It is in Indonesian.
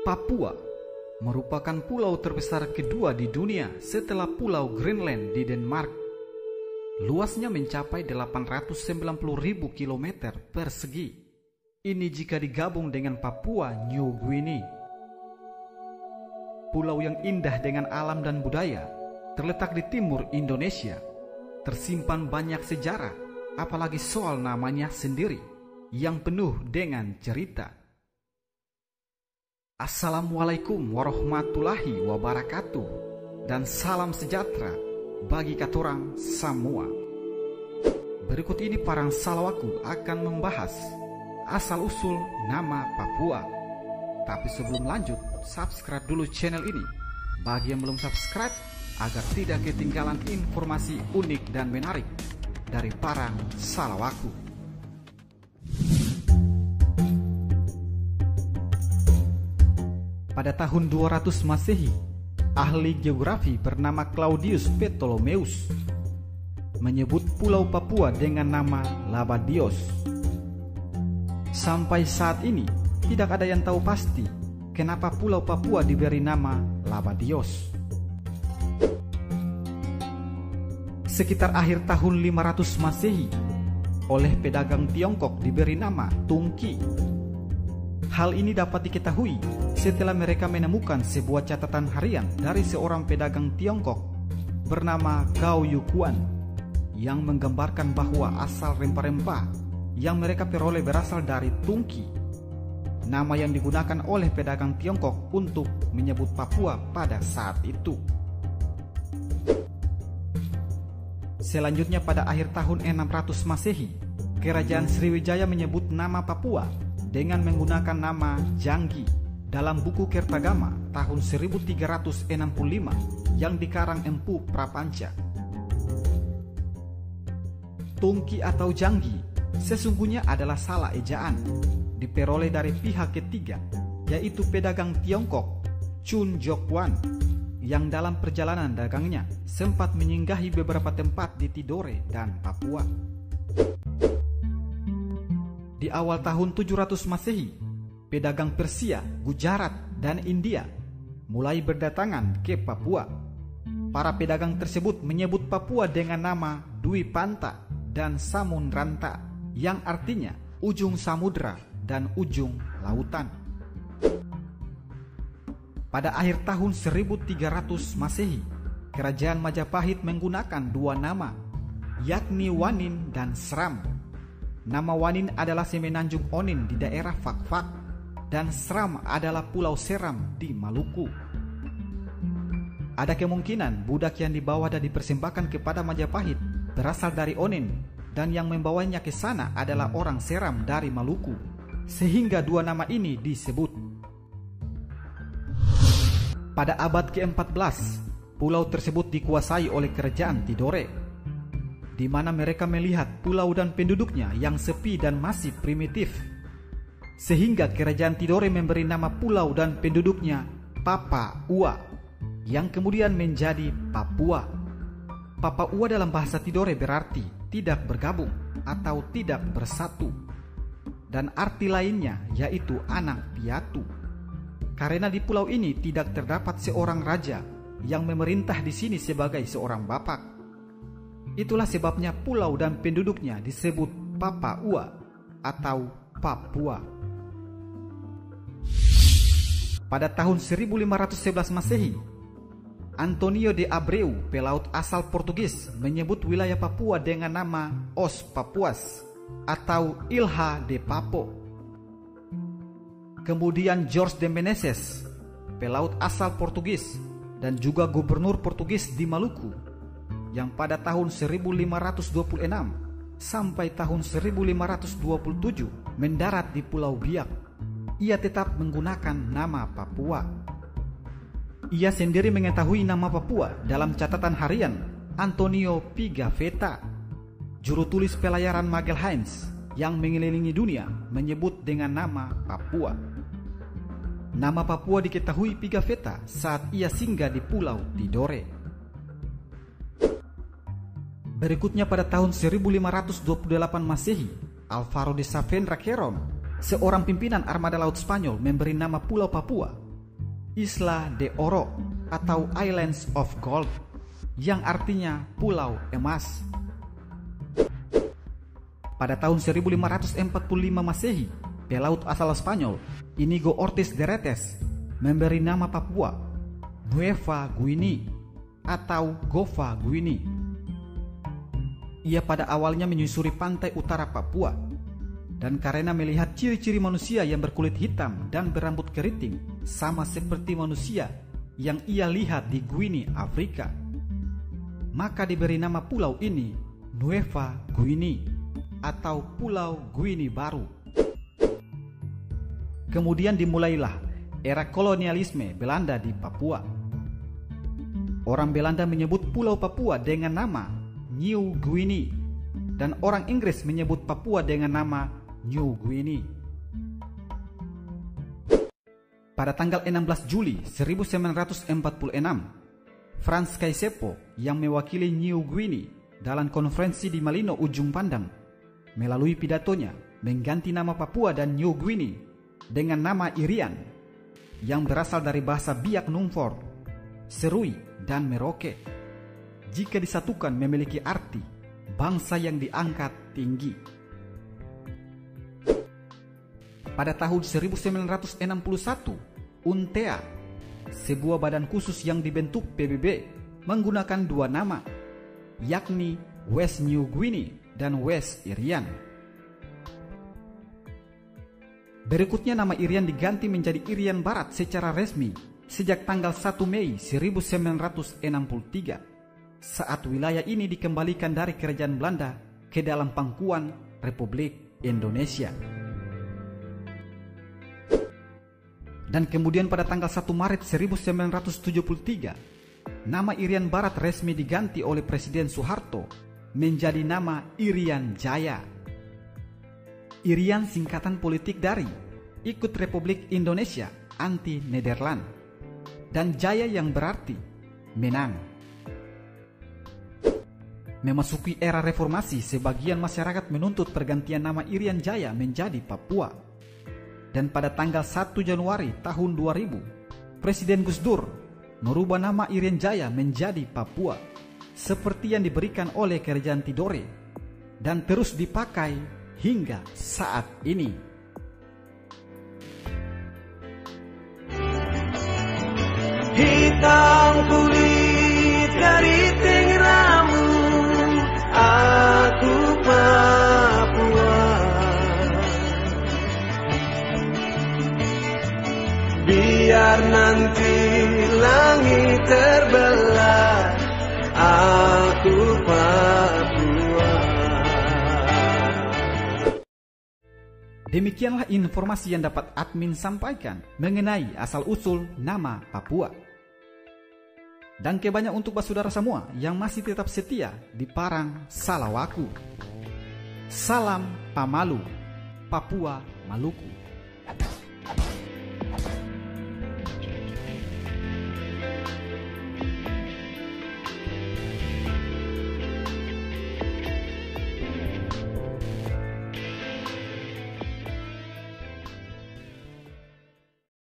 Papua merupakan pulau terbesar kedua di dunia setelah Pulau Greenland di Denmark. Luasnya mencapai 890.000 km persegi. Ini jika digabung dengan Papua New Guinea. Pulau yang indah dengan alam dan budaya, terletak di timur Indonesia. Tersimpan banyak sejarah, apalagi soal namanya sendiri, yang penuh dengan cerita. Assalamualaikum warahmatullahi wabarakatuh, dan salam sejahtera bagi katorang semua. Berikut ini Parang Salawaku akan membahas asal-usul nama Papua. Tapi sebelum lanjut, subscribe dulu channel ini bagi yang belum subscribe, agar tidak ketinggalan informasi unik dan menarik dari Parang Salawaku. Pada tahun 200 Masehi, ahli geografi bernama Claudius Ptolemaeus menyebut Pulau Papua dengan nama Labadios. Sampai saat ini, tidak ada yang tahu pasti kenapa Pulau Papua diberi nama Labadios. Sekitar akhir tahun 500 Masehi, oleh pedagang Tiongkok diberi nama Tungki. Hal ini dapat diketahui setelah mereka menemukan sebuah catatan harian dari seorang pedagang Tiongkok bernama Gao Yuquan yang menggambarkan bahwa asal rempah-rempah yang mereka peroleh berasal dari Tungki, nama yang digunakan oleh pedagang Tiongkok untuk menyebut Papua pada saat itu. Selanjutnya pada akhir tahun 600 Masehi, Kerajaan Sriwijaya menyebut nama Papua dengan menggunakan nama Janggi dalam buku Kertagama tahun 1365 yang dikarang Empu Prapanca. Tungki atau Janggi sesungguhnya adalah salah ejaan, diperoleh dari pihak ketiga, yaitu pedagang Tiongkok Chun Jokwan, yang dalam perjalanan dagangnya sempat menyinggahi beberapa tempat di Tidore dan Papua. Di awal tahun 700 Masehi, pedagang Persia, Gujarat, dan India mulai berdatangan ke Papua. Para pedagang tersebut menyebut Papua dengan nama Dwi Panta dan Samunranta, yang artinya ujung samudra dan ujung lautan. Pada akhir tahun 1300 Masehi, Kerajaan Majapahit menggunakan dua nama, yakni Wanin dan Sram. Nama Wanin adalah Semenanjung Onin di daerah Fakfak, dan Sram adalah Pulau Seram di Maluku. Ada kemungkinan budak yang dibawa dan dipersembahkan kepada Majapahit berasal dari Onin, dan yang membawanya ke sana adalah orang Seram dari Maluku, sehingga dua nama ini disebut. Pada abad ke-14, pulau tersebut dikuasai oleh kerajaan Tidore, di mana mereka melihat pulau dan penduduknya yang sepi dan masih primitif, sehingga kerajaan Tidore memberi nama pulau dan penduduknya Papua, yang kemudian menjadi Papua. Papua dalam bahasa Tidore berarti tidak bergabung atau tidak bersatu, dan arti lainnya yaitu anak piatu. Karena di pulau ini tidak terdapat seorang raja yang memerintah di sini sebagai seorang bapak. Itulah sebabnya pulau dan penduduknya disebut Papua atau Papua. Pada tahun 1511 Masehi, Antonio de Abreu, pelaut asal Portugis, menyebut wilayah Papua dengan nama Os Papuas atau Ilha de Papo. Kemudian George de Menezes, pelaut asal Portugis dan juga gubernur Portugis di Maluku, yang pada tahun 1526 sampai tahun 1527 mendarat di Pulau Biak, ia tetap menggunakan nama Papua. Ia sendiri mengetahui nama Papua dalam catatan harian Antonio Pigafetta, juru tulis pelayaran Magalhaens yang mengelilingi dunia, menyebut dengan nama Papua. Nama Papua diketahui Pigafetta saat ia singgah di Pulau Tidore. Berikutnya pada tahun 1528 Masehi, Alvaro de Saavedra Querón, seorang pimpinan armada laut Spanyol, memberi nama Pulau Papua Isla de Oro atau Islands of Gold, yang artinya Pulau Emas. Pada tahun 1545 Masehi, pelaut asal Spanyol Inigo Ortiz de Retes memberi nama Papua Nueva Guinea atau Gova Guinea. Ia pada awalnya menyusuri pantai utara Papua, dan karena melihat ciri-ciri manusia yang berkulit hitam dan berambut keriting sama seperti manusia yang ia lihat di Guinea, Afrika, maka diberi nama pulau ini Nueva Guinea atau Pulau Guinea Baru. Kemudian dimulailah era kolonialisme Belanda di Papua. Orang Belanda menyebut Pulau Papua dengan nama New Guinea, dan orang Inggris menyebut Papua dengan nama New Guinea. Pada tanggal 16 Juli 1946, Frans Kaisepo yang mewakili New Guinea dalam konferensi di Malino Ujung Pandang melalui pidatonya mengganti nama Papua dan New Guinea dengan nama Irian yang berasal dari bahasa Biak Numfor, Serui dan Merauke. Jika disatukan memiliki arti bangsa yang diangkat tinggi. Pada tahun 1961, UNTEA, sebuah badan khusus yang dibentuk PBB, menggunakan dua nama, yakni West New Guinea dan West Irian. Berikutnya nama Irian diganti menjadi Irian Barat secara resmi sejak tanggal 1 Mei 1963, saat wilayah ini dikembalikan dari kerajaan Belanda ke dalam pangkuan Republik Indonesia. Dan kemudian pada tanggal 1 Maret 1973, nama Irian Barat resmi diganti oleh Presiden Soeharto menjadi nama Irian Jaya. Irian singkatan politik dari Ikut Republik Indonesia Anti Nederland, dan Jaya yang berarti menang. Memasuki era reformasi, sebagian masyarakat menuntut pergantian nama Irian Jaya menjadi Papua. Dan pada tanggal 1 Januari tahun 2000, Presiden Gus Dur merubah nama Irian Jaya menjadi Papua, seperti yang diberikan oleh Kerajaan Tidore, dan terus dipakai hingga saat ini. Hitam kulit keriting rambut, aku Papua. Biar nanti langit terbelah, aku Papua. Demikianlah informasi yang dapat admin sampaikan mengenai asal-usul nama Papua. Dan kebanyak untuk saudara semua yang masih tetap setia di Parang Salawaku. Salam Pamalu, Papua Maluku.